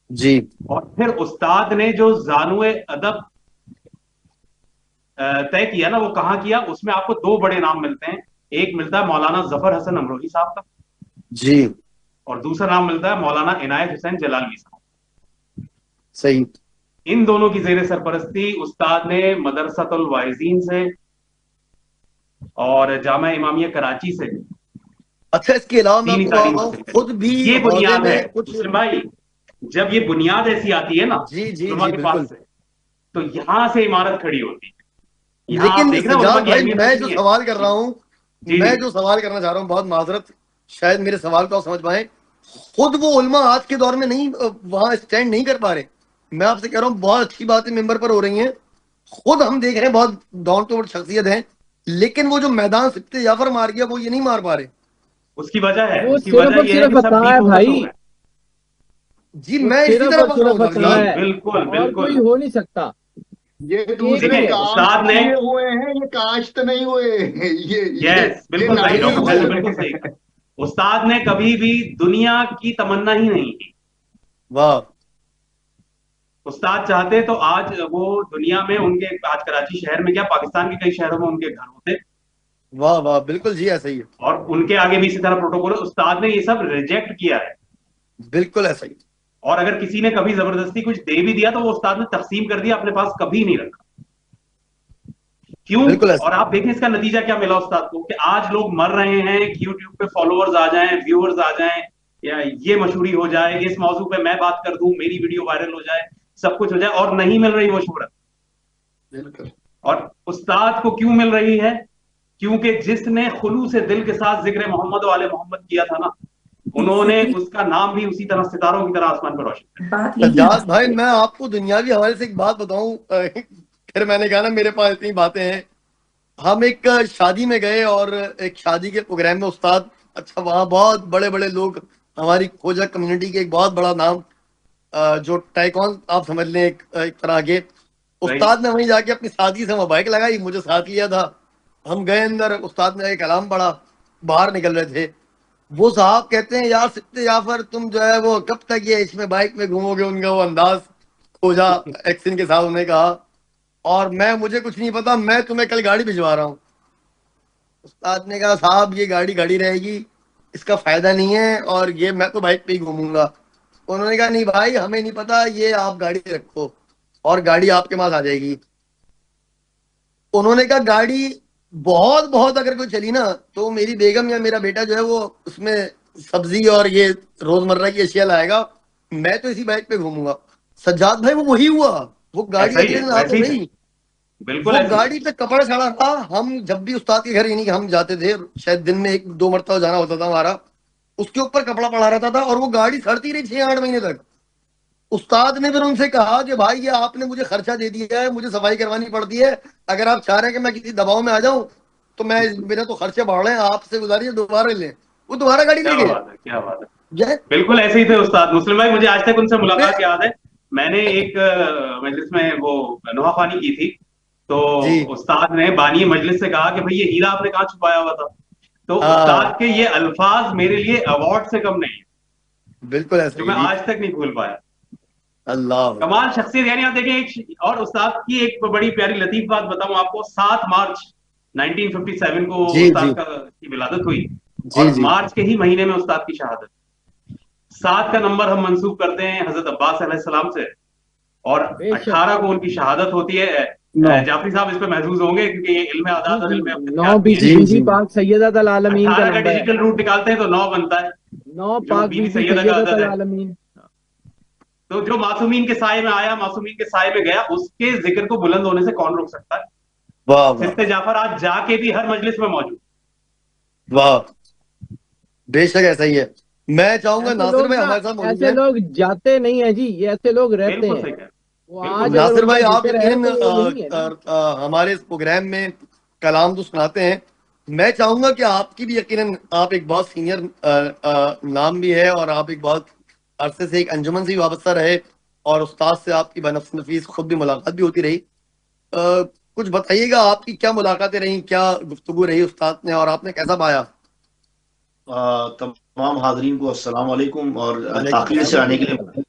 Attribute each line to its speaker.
Speaker 1: जी।
Speaker 2: और फिर उस्ताद ने जो जानुए अदब तय किया ना, वो कहाँ किया, उसमें आपको दो बड़े नाम मिलते हैं। एक मिलता है मौलाना जफर हसन अमरोही साहब का,
Speaker 1: जी।
Speaker 2: और दूसरा नाम मिलता है मौलाना इनायत हुसैन जलालवी साहब।
Speaker 1: सही।
Speaker 2: इन दोनों की जेर सरपरस्ती उस्ताद ने मदरसतुल वाइजीन से और जामा इमामिया कराची से
Speaker 1: अच्छा, इसके अलावा मैं
Speaker 2: दीनी
Speaker 1: आपको
Speaker 2: तालीम
Speaker 1: बताऊं,
Speaker 2: हासिल करी।
Speaker 1: खुद भी
Speaker 2: ये
Speaker 1: हौजे
Speaker 2: बुनियाद है
Speaker 1: में कुछ।
Speaker 2: मुस्लिम भाई। जब ये बुनियाद ऐसी आती है ना
Speaker 1: जी जी
Speaker 2: उलमा
Speaker 1: जी,
Speaker 2: के पास
Speaker 1: बिल्कुल।
Speaker 2: से, तो यहां से इमारत खड़ी होती है। यहां आप
Speaker 1: लेकिन
Speaker 2: देख रहे हैं उलमा
Speaker 1: सज्जाद
Speaker 2: की
Speaker 1: भाई,
Speaker 2: अहमियत
Speaker 1: मैं जो
Speaker 2: कितनी है।
Speaker 1: सवाल कर
Speaker 2: जी
Speaker 1: रहा हूँ,
Speaker 2: जी
Speaker 1: मैं
Speaker 2: जी।
Speaker 1: जो सवाल करना चाह रहा हूँ, बहुत माजरत, शायद मेरे सवाल को आप समझ पाए। खुद वो उलमा आज के दौर में नहीं, वहां स्टैंड नहीं कर पा रहे। मैं आपसे कह रहा हूँ, बहुत अच्छी बातें मेंबर पर हो रही हैं। खुद हम देख रहे हैं, बहुत डाउन टू अर्थ शख्सियत है, लेकिन वो जो मैदान सिप्ते जाफर मार गया, वो ये नहीं मार पा रहे।
Speaker 2: उसकी वजह है,
Speaker 3: वो
Speaker 2: उसकी
Speaker 3: सिर्फ
Speaker 2: वजह
Speaker 3: और
Speaker 2: यह है
Speaker 3: सिर्फ
Speaker 2: कि सब
Speaker 3: फतवा है
Speaker 2: डीफोकस हो
Speaker 3: भाई।
Speaker 2: गए।
Speaker 1: जी,
Speaker 3: वो
Speaker 1: मैं इसी
Speaker 3: सिर्फ
Speaker 1: तरह
Speaker 3: और
Speaker 1: पकड़ रहा
Speaker 3: सिर्फ
Speaker 1: हूँ
Speaker 3: फतवा
Speaker 2: जी
Speaker 1: जावेद।
Speaker 3: है,
Speaker 2: बिल्कुल
Speaker 3: और कोई
Speaker 2: बिल्कुल।
Speaker 3: हो नहीं सकता।
Speaker 4: ये
Speaker 3: एक
Speaker 4: दूसरे
Speaker 3: ही
Speaker 2: देखिए
Speaker 3: है।
Speaker 4: कास्ट
Speaker 2: उस्ताद ने,
Speaker 4: किए हुए हैं, ये कास्ट नहीं हुए। ये ये
Speaker 2: यस
Speaker 4: ये
Speaker 2: बिल्कुल सही,
Speaker 1: नहीं
Speaker 2: डॉक्टर
Speaker 4: नाइटर्स
Speaker 2: फैसल
Speaker 1: जी।
Speaker 2: बिल्कुल सही
Speaker 4: हैं।
Speaker 2: कहा। उस्ताद ने कभी भी दुनिया की तमन्ना ही नहीं की।
Speaker 1: वाह
Speaker 2: उस्ताद चाहते तो आज वो दुनिया में उनके, आज कराची शहर में क्या, पाकिस्तान के कई शहरों में उनके घर होते,
Speaker 1: वाह वाह, बिल्कुल जी, ऐसा ही है।
Speaker 2: और उनके आगे भी इसी तरह प्रोटोकॉल है। उस्ताद ने ये सब रिजेक्ट किया है।
Speaker 1: बिल्कुल ऐसा ही।
Speaker 2: और अगर किसी ने कभी जबरदस्ती कुछ दे भी दिया तो वो उस्ताद ने तकसीम कर दिया, अपने पास कभी नहीं रखा। क्यों?
Speaker 1: बिल्कुल ऐसा
Speaker 2: और आप देखें इसका नतीजा क्या मिला उस्ताद को, कि आज लोग मर रहे हैं कि यूट्यूब पे फॉलोअर्स आ जाएं, व्यूअर्स आ जाएं, या ये मशहूरी हो जाए, इस मौजू पे मैं बात कर दूं, मेरी वीडियो वायरल हो जाए, सब कुछ हो जाए, और नहीं मिल रही वो शोहरत।
Speaker 4: बिल्कुल।
Speaker 2: और उस्ताद को क्यों मिल रही है? क्योंकि जिसने खुलू से दिल के साथ जिक्र मोहम्मद वाले मोहम्मद किया था ना, उन्होंने उसका नाम भी उसी तरह सितारों की तरह आसमान पर रोशन किया। बात यही
Speaker 1: सज्जाद
Speaker 2: है।
Speaker 1: भाई, मैं आपको दुनियावी हवाले से एक बात बताऊं, फिर मैंने कहा ना, मेरे पास इतनी बातें हैं। हम एक शादी में गए, और एक शादी के प्रोग्राम में उस्ताद, अच्छा, वहाँ बहुत बड़े बड़े लोग, हमारी खोजा कम्युनिटी के एक बहुत बड़ा नाम, जो टाइकॉन आप समझ लें, एक तरह के
Speaker 2: राइट।
Speaker 1: उस्ताद ने वहीं जाके अपनी साथी से बाइक लगाई, मुझे साथ लिया था। हम गए अंदर, उस्ताद ने एक कलाम पढ़ा, बाहर निकल रहे थे। वो साहब कहते हैं, यार सिप्ते जाफर, तुम जो है वो कब तक ये इसमें बाइक में घूमोगे? उनका वो अंदाज, खोजा एक्शन के साथ उन्होंने कहा। और मैं, मुझे कुछ नहीं पता, मैं तुम्हें कल गाड़ी भिजवा रहा हूँ। उस्ताद ने कहा, साहब ये गाड़ी खड़ी रहेगी, इसका फायदा नहीं है, और ये मैं तो बाइक पे ही घूमूंगा। उन्होंने कहा, नहीं भाई, हमें नहीं पता, ये आप गाड़ी रखो, और गाड़ी आपके पास आ जाएगी। उन्होंने कहा, गाड़ी बहुत बहुत अगर कोई चली ना, तो मेरी बेगम या मेरा बेटा जो है वो उसमें सब्जी और ये रोजमर्रा की अशिया लाएगा, मैं तो इसी बाइक पे घूमूंगा। सज्जाद भाई, वो वही हुआ। वो गाड़ी
Speaker 2: ऐसा ही
Speaker 1: अगले
Speaker 2: है,
Speaker 1: दिन आ तो
Speaker 2: वैसे ही है,
Speaker 1: गई।
Speaker 2: बिल्कुल
Speaker 1: वो
Speaker 2: ऐसे ही है।
Speaker 1: गाड़ी पे कपड़ा चढ़ा था। हम जब भी उस्ताद के घर, यानी कि हम जाते थे, शायद दिन में एक दो मरतबा जाना होता था हमारा, उसके ऊपर कपड़ा पड़ा रहता था, और वो गाड़ी सड़ती रही 6-8 महीने तक। उस्ताद ने फिर उनसे कहा कि भाई, ये आपने मुझे खर्चा दे दिया है, मुझे सफाई करवानी पड़ती है, अगर आप चाह रहे हैं कि मैं किसी दबाव में आ जाऊं, तो मैं, मेरा तो खर्चे बढ़ रहे हैं, आपसे गुजारिश दोबारा ले लें। वो दोबारा गाड़ी ले
Speaker 2: क्या
Speaker 1: गए।
Speaker 2: बात है, क्या बात है।
Speaker 1: जय।
Speaker 2: बिल्कुल ऐसे ही थे उस्ताद मुस्लिम भाई, मुझे आज तक उनसे
Speaker 1: फिर।
Speaker 2: मुलाकात याद है। मैंने एक मजलिस में वो नुहाखानी की थी, तो
Speaker 1: जी।
Speaker 2: उस्ताद ने बानी मजलिस से कहा कि भाई ये हीरा आपने कहाँ छुपाया हुआ था। तो
Speaker 1: हाँ,
Speaker 2: उस्ताद के ये अल्फाज मेरे लिए अवार्ड से कम नहीं है,
Speaker 1: बिल्कुल ऐसा
Speaker 2: जो
Speaker 1: ही
Speaker 2: मैं
Speaker 1: जी।
Speaker 2: आज तक नहीं भूल पाया।
Speaker 1: अल्लाह
Speaker 2: कमाल
Speaker 1: अकबर।
Speaker 2: शख्सियत, यानी आप देखें एक, और उस्ताद की एक बड़ी प्यारी लतीफ बात बताऊं आपको, 7 मार्च 1957 को
Speaker 1: जी जी
Speaker 2: उस्ताद का की विलादत हुई,
Speaker 1: जी
Speaker 2: और
Speaker 1: जी।
Speaker 2: मार्च के ही महीने में उस्ताद की शहादत। 7 का नंबर हम मंसूब करते हैं हजरत अब्बास अलैहिस्सलाम से, और
Speaker 3: बेशक।
Speaker 2: 18 को उनकी शहादत होती है।
Speaker 3: नौ।
Speaker 2: जाफरी साहब इस पे महसूस होंगे, क्योंकि ये इल्म
Speaker 3: जी
Speaker 2: आदात और
Speaker 3: जी।
Speaker 2: इल्म
Speaker 3: नौ
Speaker 2: फिक्र की है।
Speaker 3: बीबी,
Speaker 1: जी
Speaker 3: बीबी
Speaker 1: जी।
Speaker 3: पाक सैयदत अल आलमीन का
Speaker 2: 18 का
Speaker 3: नंबर है।
Speaker 2: डिजिटल रूट निकालते हैं तो 9 बनता है,
Speaker 3: नौ
Speaker 2: जो
Speaker 3: पाक
Speaker 2: बीबी
Speaker 3: बीबी
Speaker 2: सैयदा का
Speaker 3: सैयदत
Speaker 2: अदद
Speaker 3: अल
Speaker 2: है।
Speaker 3: आलमीन।
Speaker 2: तो जो मासूमीन के साय में आया, मासूमीन के साय में गया, उसके जिक्र को बुलंद होने से कौन रोक सकता है?
Speaker 1: वाह वाह
Speaker 2: सिफ्ते जाफर आज जाके भी हर मजलिस में मौजूद।
Speaker 1: वाह। बेशक ऐसा ही है। मैं चाहूंगा
Speaker 3: ऐसे
Speaker 1: नासिर
Speaker 3: लोग
Speaker 1: भाई
Speaker 3: ना,
Speaker 1: हमारे साथ मौजूद
Speaker 3: ऐसे
Speaker 1: हैं।
Speaker 3: लोग जाते नहीं है जी, ये ऐसे लोग रहते
Speaker 2: बिल्कुल
Speaker 3: हैं।
Speaker 2: सही कह,
Speaker 3: वो
Speaker 2: बिल्कुल
Speaker 3: आज
Speaker 2: सही।
Speaker 3: अगर
Speaker 1: नासिर
Speaker 3: उनका
Speaker 1: भाई, आप
Speaker 3: जिक्र है
Speaker 1: यकीनन
Speaker 3: तो वो नहीं है ना।
Speaker 1: हमारे इस प्रोग्राम में कलाम तो सुनाते हैं। मैं चाहूंगा कि आपकी भी यकीनन, आप एक बहुत सीनियर नाम भी है, और आप एक बहुत अरसे से एक अंजुमन से भी वाबस्ता रहे, और उस्ताद से आपकी बनफ्स नफीस खुद भी मुलाकात भी होती रही। कुछ बताइएगा, आपकी क्या मुलाकातें रही, क्या गुफ्तगू रही उस्ताद ने, और आपने कैसा पाया?
Speaker 5: तमाम हाजरीन को अस्सलाम वालेकुम, और
Speaker 1: वालेकुम
Speaker 5: ताखीर से
Speaker 1: अस्सलाम।
Speaker 5: आने के लिए
Speaker 3: वालेकुम।